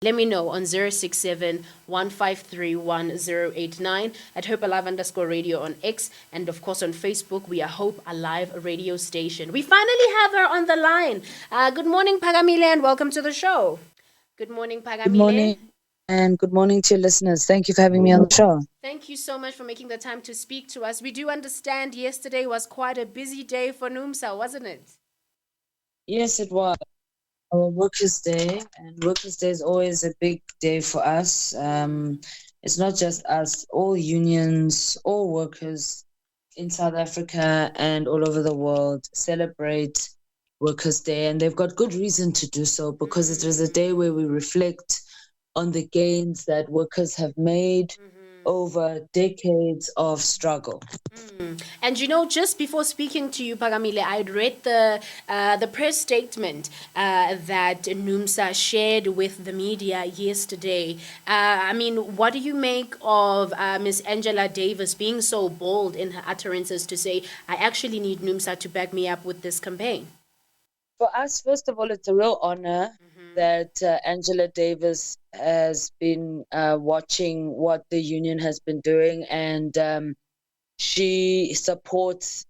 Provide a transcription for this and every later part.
Let me know on 067 at Hope Alive _radio on X, and of course on Facebook. We are Hope Alive radio station. We finally have her on the line. Good morning, Phakamile, and welcome to the show. Good morning, Good Phakamile. morning, and good morning to your listeners. Thank you for having me on the show. Thank you so much for making the time to speak to us. We do understand yesterday was quite a busy day for NUMSA, wasn't it? Yes, it was our Workers' Day, and Workers' Day is always a big day for us. It's not just us, all unions, all workers in South Africa and all over the world celebrate Workers' Day, and they've got good reason to do so because it is a day where we reflect on the gains that workers have made over decades of struggle. And just before speaking to you, Phakamile, I'd read the press statement that NUMSA shared with the media yesterday. What do you make of Miss Angela Davis being so bold in her utterances to say, I actually need NUMSA to back me up with this campaign? For us, first of all, it's a real honor that Angela Davis has been watching what the union has been doing, and she supports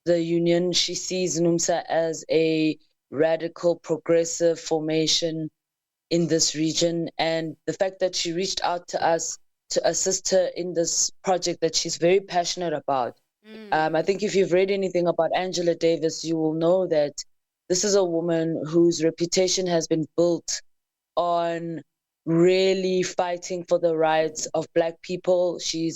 the union. She sees NUMSA as a radical, progressive formation in this region, and the fact that she reached out to us to assist her in this project that she's very passionate about. I think if you've read anything about Angela Davis, you will know that this is a woman whose reputation has been built on really fighting for the rights of Black people. She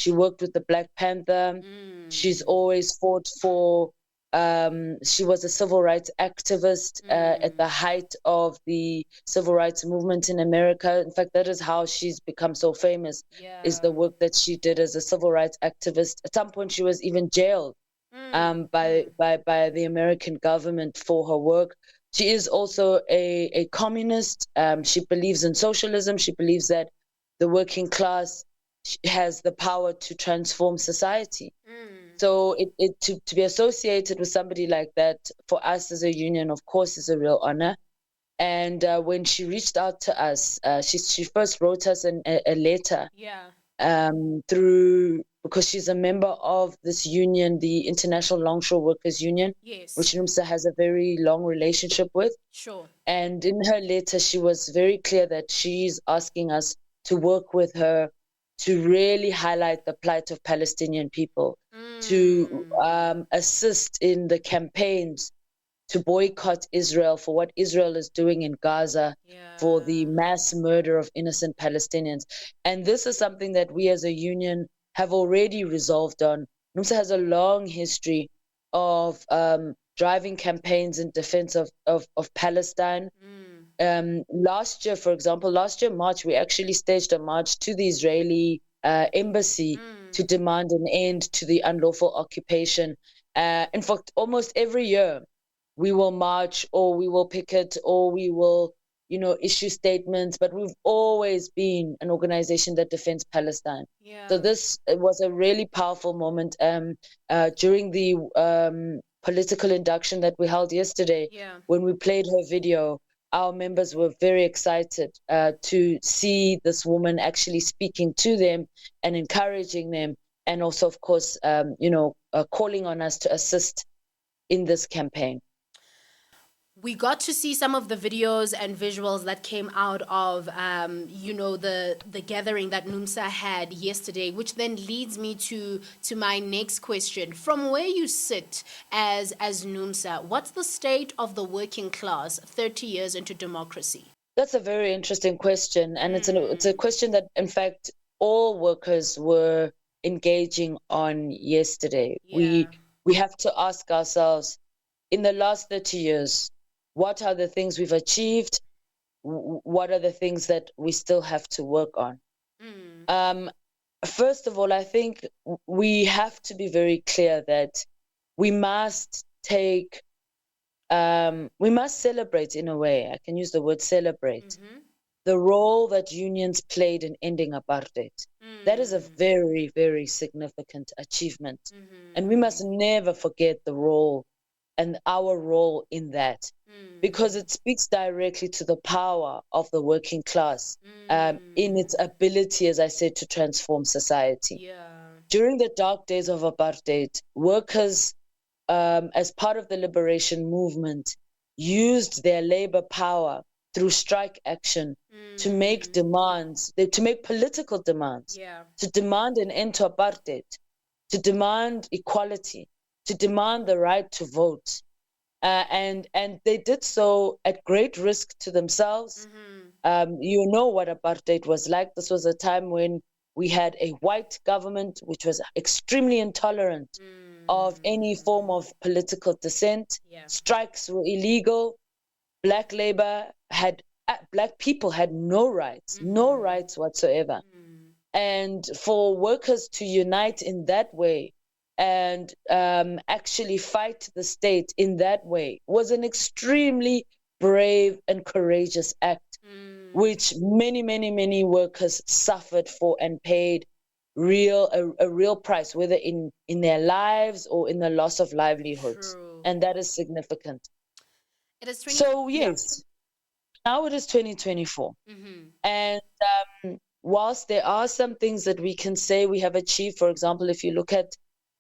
worked with the Black Panther. She's always fought for. She was a civil rights activist at the height of the civil rights movement in America. In fact, that is how she's become so famous. Is the work that she did as a civil rights activist. At some point, she was even jailed by the American government for her work. She is also a communist. She believes in socialism. She believes that the working class has the power to transform society. So to be associated with somebody like that, for us as a union, of course, is a real honor. And when she reached out to us, she first wrote us a letter through, because she's a member of this union, the International Longshore Workers Union, which NUMSA has a very long relationship with. Sure. And in her letter, she was very clear that she's asking us to work with her to really highlight the plight of Palestinian people, to assist in the campaigns to boycott Israel for what Israel is doing in Gaza, for the mass murder of innocent Palestinians. And this is something that we as a union have already resolved on. NUMSA has a long history of driving campaigns in defense of Palestine. Last year, for example, March, we actually staged a march to the Israeli embassy to demand an end to the unlawful occupation. In fact, almost every year, we will march or we will picket or we will, issue statements, but we've always been an organization that defends Palestine. So this was a really powerful moment during the political induction that we held yesterday. When we played her video, our members were very excited to see this woman actually speaking to them and encouraging them, and also, of course, calling on us to assist in this campaign. We got to see some of the videos and visuals that came out of, the gathering that NUMSA had yesterday, which then leads me to my next question. From where you sit as NUMSA, what's the state of the working class 30 years into democracy? That's a very interesting question, and it's a question that, in fact, all workers were engaging on yesterday. We have to ask ourselves, in the last 30 years, what are the things we've achieved? What are the things that we still have to work on? First of all, I think we have to be very clear that we must celebrate, in a way, I can use the word celebrate, the role that unions played in ending apartheid. That is a very, very significant achievement. And we must never forget the role and our role in that, because it speaks directly to the power of the working class in its ability, as I said, to transform society. Yeah. During the dark days of apartheid, workers, as part of the liberation movement, used their labor power through strike action to make demands, to make political demands, Yeah. to demand an end to apartheid, to demand equality, to demand the right to vote. And they did so at great risk to themselves. You know what apartheid was like. This was a time when we had a white government which was extremely intolerant of any form of political dissent. Yeah. Strikes were illegal. Black labor had black people had no rights, no rights whatsoever. And for workers to unite in that way and actually fight the state in that way was an extremely brave and courageous act, which many, many, many workers suffered for and paid a real price, whether in their lives or in the loss of livelihoods. True. And that is significant. It is 20. So Yeah. yes, now it is 2024. And whilst there are some things that we can say we have achieved, for example, if you look at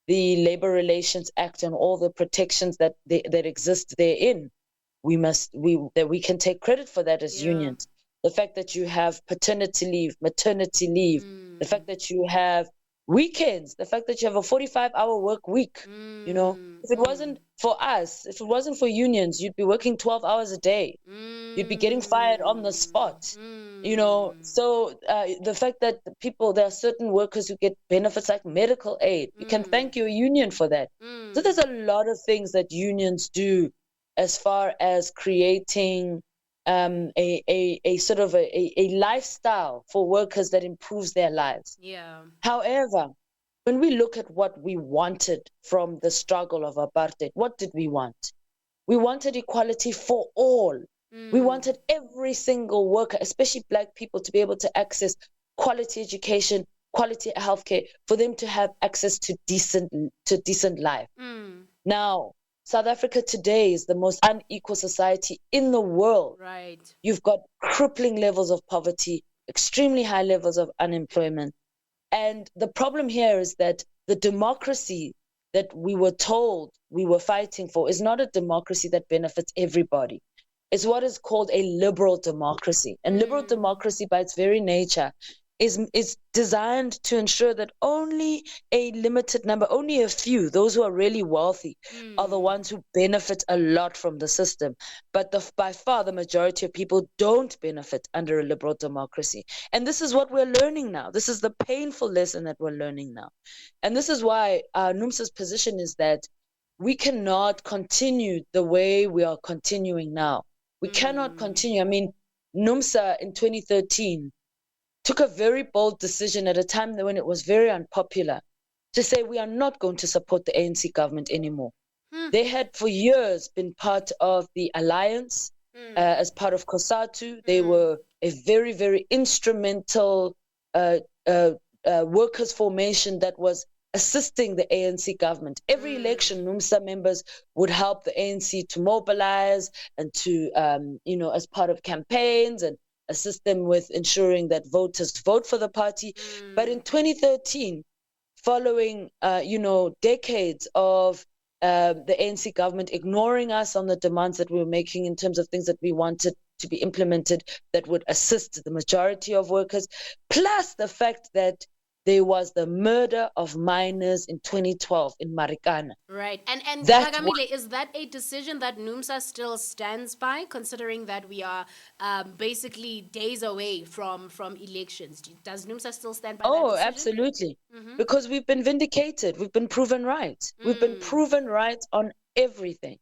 the Labor Relations Act and all the protections that exist therein, that we can take credit for that as unions. The fact that you have paternity leave, maternity leave, the fact that you have weekends, the fact that you have a 45-hour work week. If it wasn't for us, if it wasn't for unions, you'd be working 12 hours a day. You'd be getting fired on the spot. So the fact that there are certain workers who get benefits like medical aid, you can thank your union for that. So there's a lot of things that unions do as far as creating a sort of a lifestyle for workers that improves their lives. Yeah. However, when we look at what we wanted from the struggle of apartheid, what did we want? We wanted equality for all. We wanted every single worker, especially Black people, to be able to access quality education, quality healthcare, for them to have access to decent life. Now, South Africa today is the most unequal society in the world. Right. You've got crippling levels of poverty, extremely high levels of unemployment. And the problem here is that the democracy that we were told we were fighting for is not a democracy that benefits everybody. It's what is called a liberal democracy. And liberal democracy, by its very nature, is designed to ensure that only a limited number, only a few, those who are really wealthy, are the ones who benefit a lot from the system. But by far, the majority of people don't benefit under a liberal democracy. And this is what we're learning now. This is the painful lesson that we're learning now. And this is why NUMSA's position is that we cannot continue the way we are continuing now. We cannot continue. I mean, NUMSA in 2013 took a very bold decision at a time when it was very unpopular to say we are not going to support the ANC government anymore. They had for years been part of the alliance as part of COSATU. They were a very, very instrumental workers' formation that was assisting the ANC government. Every election, NUMSA members would help the ANC to mobilize and to, as part of campaigns and assist them with ensuring that voters vote for the party. But in 2013, following, decades of the ANC government ignoring us on the demands that we were making in terms of things that we wanted to be implemented that would assist the majority of workers, plus the fact that there was the murder of miners in 2012 in Marikana. Right. And Phakamile, is that a decision that NUMSA still stands by, considering that we are basically days away from elections? Does NUMSA still stand by that decision? Oh, absolutely. Because we've been vindicated. We've been proven right. We've been proven right on everything.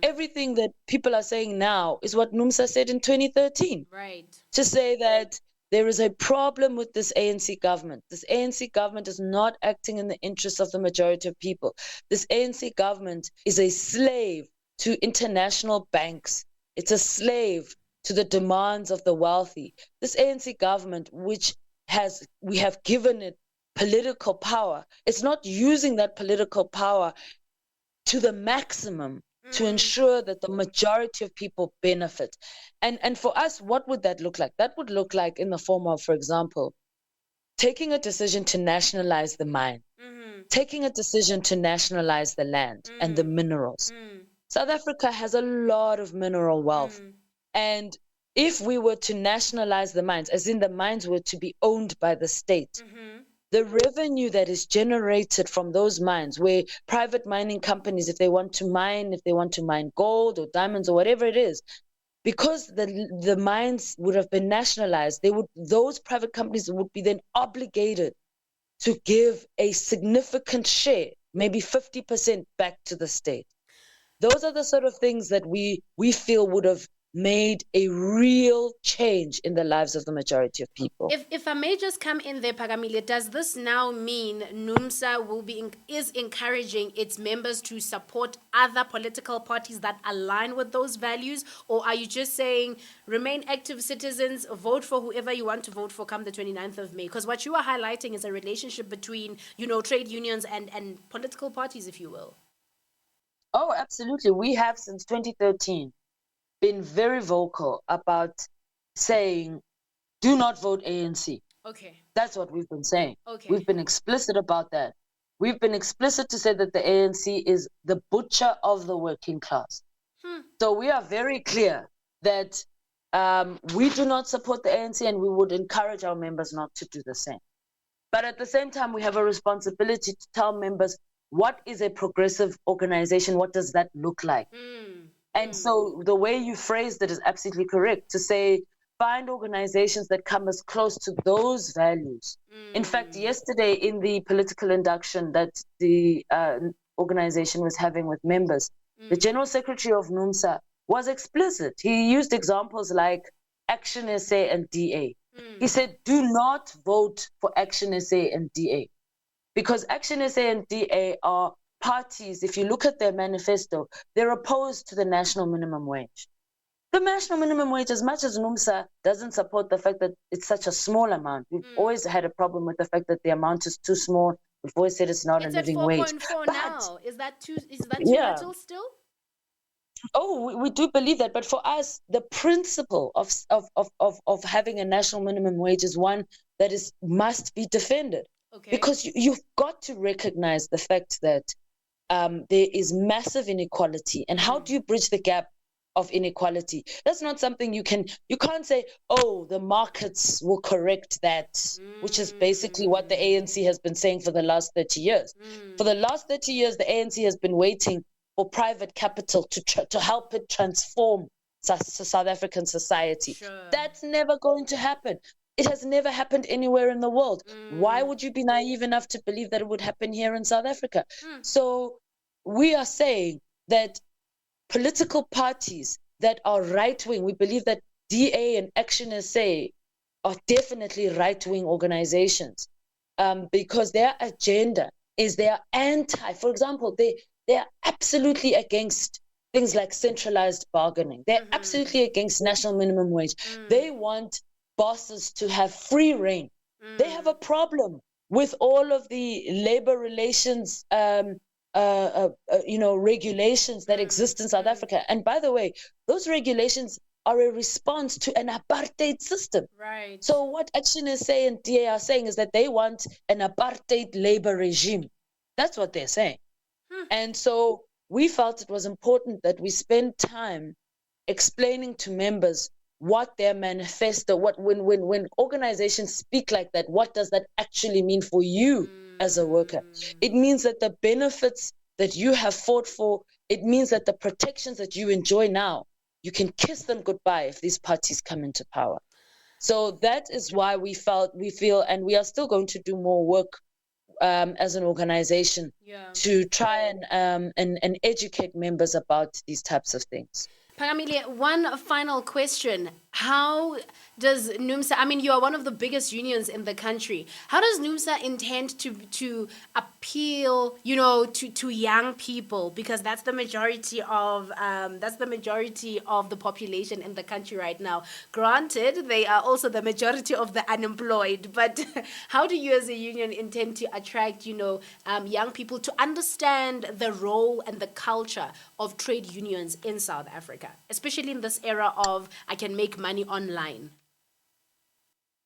Everything that people are saying now is what NUMSA said in 2013. Right. To say that there is a problem with this ANC government. This ANC government is not acting in the interests of the majority of people. This ANC government is a slave to international banks. It's a slave to the demands of the wealthy. This ANC government, we have given it political power, it's not using that political power to the maximum to ensure that the majority of people benefit. And for us, what would that look like? That would look like in the form of, for example, taking a decision to nationalize the mine, taking a decision to nationalize the land and the minerals. South Africa has a lot of mineral wealth. And if we were to nationalize the mines, as in the mines were to be owned by the state, the revenue that is generated from those mines, where private mining companies, if they want to mine gold or diamonds or whatever it is, because the mines would have been nationalized, those private companies would be then obligated to give a significant share, maybe 50% back to the state. Those are the sort of things that we feel would have made a real change in the lives of the majority of people. If I may just come in there, Phakamile, does this now mean NUMSA is encouraging its members to support other political parties that align with those values? Or are you just saying remain active citizens, vote for whoever you want to vote for come the 29th of May? Because what you are highlighting is a relationship between, trade unions and political parties, if you will. Oh, absolutely. We have since 2013 been very vocal about saying, do not vote ANC. Okay. That's what we've been saying. Okay. We've been explicit about that. We've been explicit to say that the ANC is the butcher of the working class. So we are very clear that we do not support the ANC, and we would encourage our members not to do the same. But at the same time, we have a responsibility to tell members, what is a progressive organization? What does that look like? And so the way you phrased it is absolutely correct, to say, find organizations that come as close to those values. In fact, yesterday in the political induction that the organization was having with members, the General Secretary of NUMSA was explicit. He used examples like Action SA and DA. He said, do not vote for Action SA and DA, because Action SA and DA are parties. If you look at their manifesto, they're opposed to the national minimum wage. The national minimum wage, as much as NUMSA doesn't support the fact that it's such a small amount, we've always had a problem with the fact that the amount is too small. We've always said it's not a living wage. It's at 4.4 now. Is that too little still? Oh, we do believe that. But for us, the principle of having a national minimum wage is one that must be defended. Okay. Because you've got to recognize the fact that there is massive inequality. And how do you bridge the gap of inequality? That's not something you can't say, oh, the markets will correct that, which is basically what the ANC has been saying for the last 30 years. For the last 30 years, the ANC has been waiting for private capital to help it transform South African society. Sure. That's never going to happen. It has never happened anywhere in the world. Why would you be naive enough to believe that it would happen here in South Africa? So we are saying that political parties that are right-wing, we believe that DA and Action SA are definitely right-wing organizations, because their agenda is they are for example, they are absolutely against things like centralized bargaining. They're absolutely against national minimum wage. They want bosses to have free reign. They have a problem with all of the labor relations regulations that exist in South Africa. And by the way, those regulations are a response to an apartheid system. Right. So what Action SA and DA are saying is that they want an apartheid labor regime. That's what they're saying. And so we felt it was important that we spend time explaining to members what their manifesto, when organizations speak like that, what does that actually mean for you as a worker? It means that the benefits that you have fought for, it means that the protections that you enjoy now, you can kiss them goodbye if these parties come into power. So that is why we feel, and we are still going to do more work as an organization to try and educate members about these types of things. Phakamile, one final question. How does NUMSA, I mean, you are one of the biggest unions in the country. How does NUMSA intend to appeal, to young people? Because that's the majority of the population in the country right now. Granted, they are also the majority of the unemployed. But how do you as a union intend to attract, young people to understand the role and the culture of trade unions in South Africa, especially in this era of I can make money online?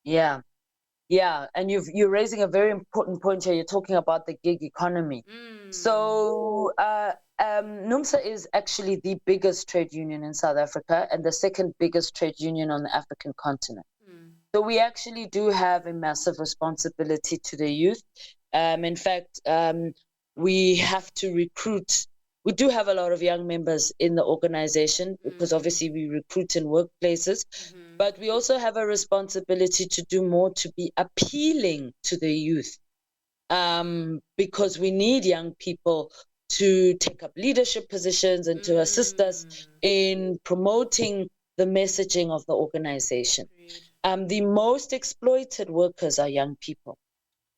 Yeah. Yeah, and you're raising a very important point here. You're talking about the gig economy. So NUMSA is actually the biggest trade union in South Africa and the second biggest trade union on the African continent. So we actually do have a massive responsibility to the youth. In fact, we have to recruit. We do have a lot of young members in the organization because obviously we recruit in workplaces, but we also have a responsibility to do more to be appealing to the youth, because we need young people to take up leadership positions and to assist us in promoting the messaging of the organization. The most exploited workers are young people,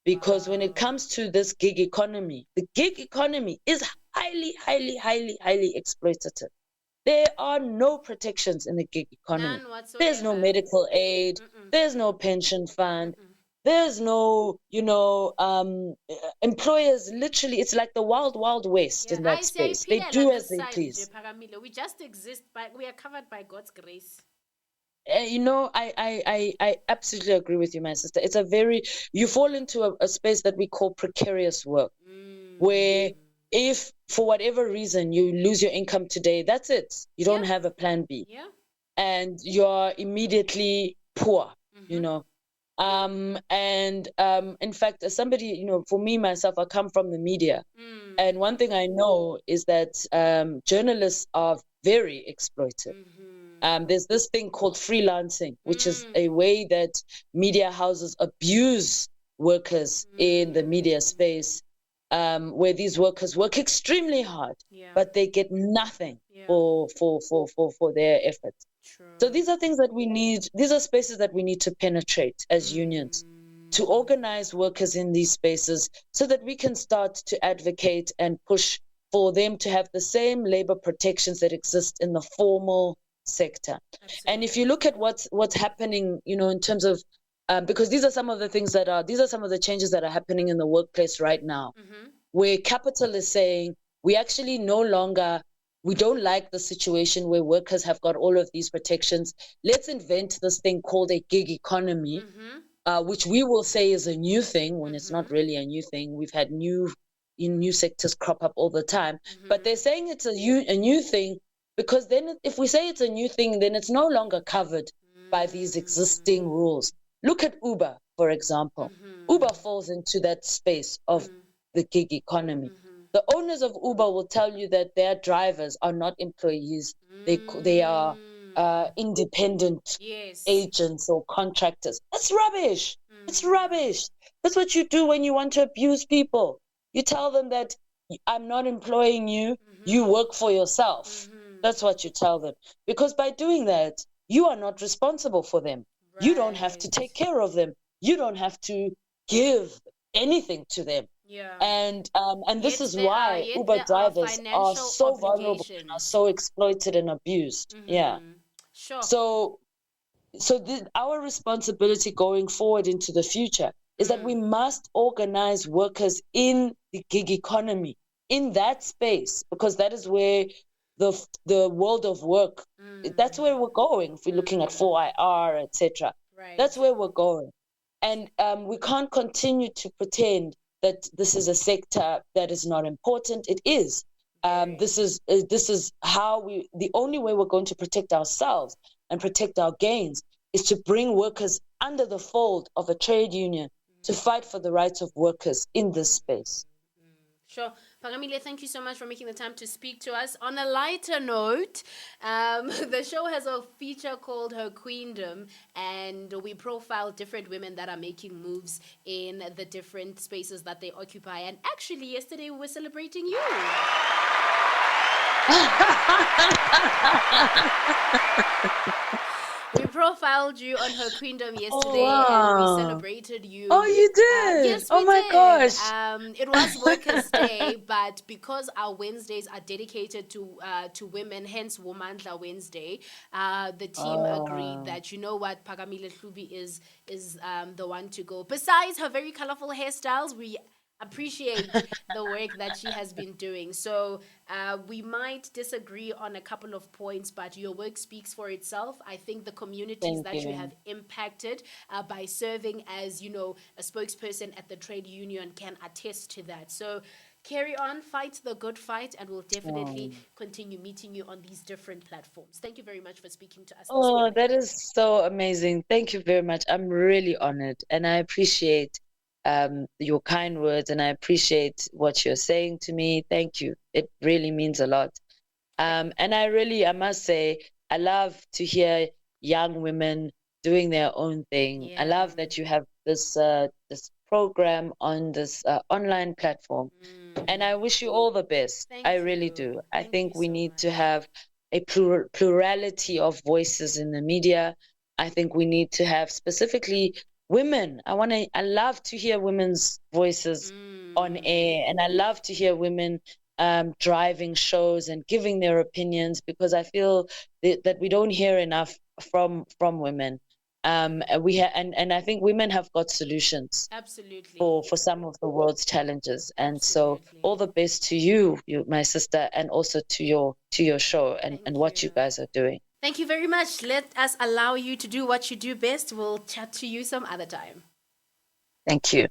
because when it comes to this gig economy, the gig economy is highly, highly, highly, highly exploitative. There are no protections in the gig economy. None There's no whatsoever. medical aid. There's no pension fund. There's no, employers literally, it's like the wild, wild west Yeah, in I that say space. They Pilela do as this they side, nje, please. Phakamile. We just exist, but we are covered by God's grace. I absolutely agree with you, my sister. You fall into a space that we call precarious work, where if for whatever reason you lose your income today, that's it. You don't Yeah, have a plan B. yeah. And you're immediately poor, you know. And in fact, as somebody, for me myself, I come from the media, and one thing I know is that journalists are very exploited. There's this thing called freelancing, which is a way that media houses abuse workers in the media space, where these workers work extremely hard, Yeah, but they get nothing yeah. for their efforts. So True. these are things that we need, these are spaces that we need to penetrate as unions, to organize workers in these spaces so that we can start to advocate and push for them to have the same labor protections that exist in the formal sector. And if you look at what's happening, in terms of because these are some of the these are some of the changes that are happening in the workplace right now, where capital is saying we actually no longer, we don't like the situation where workers have got all of these protections. Let's invent this thing called a gig economy, which we will say is a new thing when it's not really a new thing. We've had new sectors crop up all the time, but they're saying it's a new thing because then if we say it's a new thing, then it's no longer covered by these existing rules. Look at Uber, for example. Uber falls into that space of the gig economy. The owners of Uber will tell you that their drivers are not employees. They are independent Yes. agents or contractors. That's rubbish. It's rubbish. That's what you do when you want to abuse people. You tell them that I'm not employing you. You work for yourself. That's what you tell them. Because by doing that, you are not responsible for them. You don't have to take care of them. You don't have to give anything to them. Yeah. And this Yet is there are why yet Uber there are drivers are financial so vulnerable and are obligations. so exploited and abused. Yeah. Sure. So our responsibility going forward into the future is that we must organize workers in the gig economy, in that space, because that is where the world of work, that's where we're going. If we're looking at 4IR, etc., Right. that's where we're going. And we can't continue to pretend that this is a sector that is not important. It is. This is how the only way we're going to protect ourselves and protect our gains is to bring workers under the fold of a trade union to fight for the rights of workers in this space. Sure. Phakamile, thank you so much for making the time to speak to us. On a lighter note, the show has a feature called Her Queendom, and we profile different women that are making moves in the different spaces that they occupy. And actually, yesterday we were celebrating you. We profiled you on her queendom Oh yesterday, and we wow. celebrated Oh, you. you did. Yes, Oh we my did. gosh. It was Workers' Day, but because our Wednesdays are dedicated to women, hence Womandla Wednesday, the team agreed Oh, that, you know what, Phakamile Hlubi is the one to go. Besides her very colorful hairstyles, we appreciate the work that she has been doing. So we might disagree on a couple of points, but your work speaks for itself. I think the communities thank that you you. have impacted by serving as, you know, a spokesperson at the trade union can attest to that. So carry on, fight the good fight, and we'll definitely Oh. continue meeting you on these different platforms. Thank you very much for speaking to us this Oh, morning. that is so amazing. Thank you very much. I'm really honored and I appreciate your kind words and I appreciate what you're saying to me. Thank you. It really means a lot. And I must say, I love to hear young women doing their own thing. I Yeah. love that you have this program on this online platform. And Mm. I wish you all the best. I Thank really you. do. I Thank you think we so need to much. have a plurality of voices in the media. I think we need to have specifically women. I love to hear women's voices on Mm. air, and I love to hear women driving shows and giving their opinions because I feel that we don't hear enough from women. And I think women have got solutions Absolutely. for some of the world's challenges. And so all Absolutely. the best to you, my sister, and also to your show and Thank you. what you guys are doing. Thank you very much. Let us allow you to do what you do best. We'll chat to you some other time. Thank you.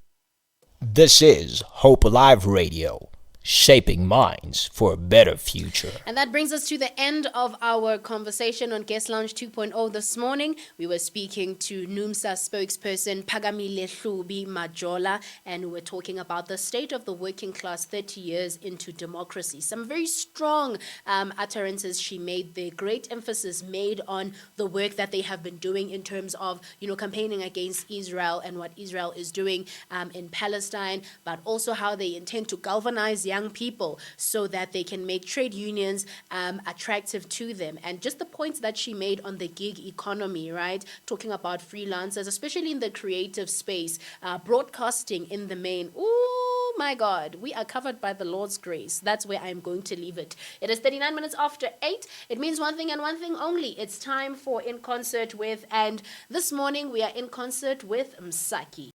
This is Hope Alive Radio, shaping minds for a better future. And that brings us to the end of our conversation on Guest Lounge 2.0 this morning. We were speaking to NUMSA spokesperson Phakamile Hlubi Majola, and we were talking about the state of the working class 30 years into democracy. Some very strong utterances she made there, great emphasis made on the work that they have been doing in terms of, you know, campaigning against Israel and what Israel is doing in Palestine, but also how they intend to galvanize young people so that they can make trade unions attractive to them. And just the points that she made on the gig economy, right? Talking about freelancers, especially in the creative space, broadcasting in the main. Oh my God, we are covered by the Lord's grace. That's where I'm going to leave it. It is 39 minutes after 8. It means one thing and one thing only. It's time for In Concert With. And this morning we are in concert with Msaki.